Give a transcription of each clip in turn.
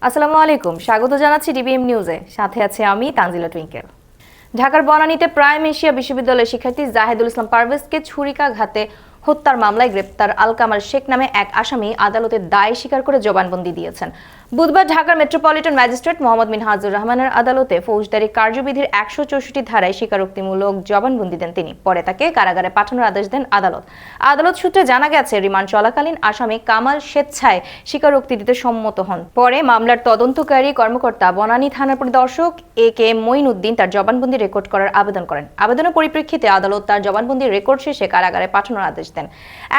আসসালামু আলাইকুম, স্বাগত জানাচ্ছি ডিবিএম নিউজে। সাথে আছে আমি তানজিলা টুইঙ্কেল। ঢাকার বনানীতে প্রাইম এশিয়া বিশ্ববিদ্যালয়ের শিক্ষার্থী জাহেদুল ইসলাম পারভেজকে ছুরিকাঘাতে হত্যার মামলায় গ্রেপ্তার আলকামাল শেখ নামে এক আসামি আদালতে দায় স্বীকার করে জবানবন্দি দিয়েছেন। বুধবার ঢাকার মেট্রোপলিটন ম্যাজিস্ট্রেট মোহাম্মদ মিনহাজুর রহমানের আদালতে ফৌজদারি কার্যবিধির ১৬৪ ধারায় স্বীকারোক্তিমূলক জবানবন্দি দেন তিনি। পরে তাকে কারাগারে পাঠানোর আদেশ দেন আদালত। আদালত সূত্রে জানা গেছে, রিমান্ড চলাকালীন আসামি কামাল স্বেচ্ছায় স্বীকারোক্তি দিতে সম্মত হন। পরে মামলার তদন্তকারী কর্মকর্তা বনানী থানার পরিদর্শক AK মঈনউদ্দিন তার জবানবন্দি রেকর্ড করার আবেদন করেন। আবেদনের পরিপ্রেক্ষিতে আদালত তার জবানবন্দির রেকর্ড শেষে কারাগারে পাঠানোর আদেশ দেন।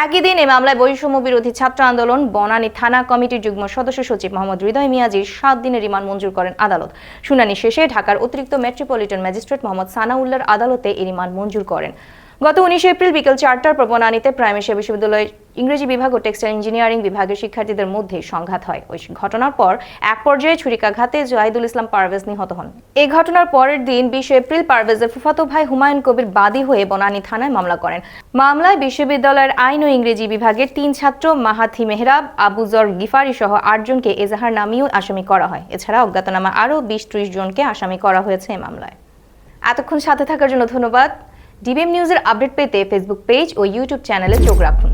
একই দিন এই মামলায় বৈষম্য বিরোধী ছাত্র আন্দোলন বনানী থানা কমিটির যুগ্ম সদস্য সচিব মোহাম্মদ হৃদয় মিয়াজির 7 দিনের রিমান্ড মঞ্জুর করেন আদালত। শুনানি শেষে ঢাকার অতিরিক্ত মেট্রোপলিটন ম্যাজিস্ট্রেট মোহাম্মদ সানাউল্লাহর আদালতে এই রিমান্ড মঞ্জুর করেন। গত 19 এপ্রিল বিকেল 4টার পর বনানীতে প্রাইম এশিয়া বিশ্ববিদ্যালয়ের ইংরেজি বিভাগ ও টেক্সটাইল ইঞ্জিনিয়ারিং বিভাগের শিক্ষার্থীদের মধ্যে সংঘাত হয়। ওই ঘটনার পর এক পর্যায়ে ছুরিকাঘাতে জাহেদুল ইসলাম পারভেজ নিহত হন। এই ঘটনার পরের দিন 20 এপ্রিল পারভেজের ফুফাতো ভাই হুমায়ুন কবির বাদী হয়ে বনানী থানায় মামলা করেন। মামলায় বিশ্ববিদ্যালয়ের আইন ও ইংরেজি বিভাগের 3 ছাত্র মাহাথি মেহরাব, আবুজর গিফারি সহ 8 জনকে এজাহার নামিয়েও আসামি করা হয়। এছাড়া অজ্ঞাতনামা আরও 20-30 জনকে আসামি করা হয়েছে এই মামলায়। এতক্ষণ সাথে থাকার জন্য ধন্যবাদ। ডিবিএম নিউজের আপডেট পেতে ফেসবুক পেজ ও ইউটিউব চ্যানেলে চোখ রাখুন।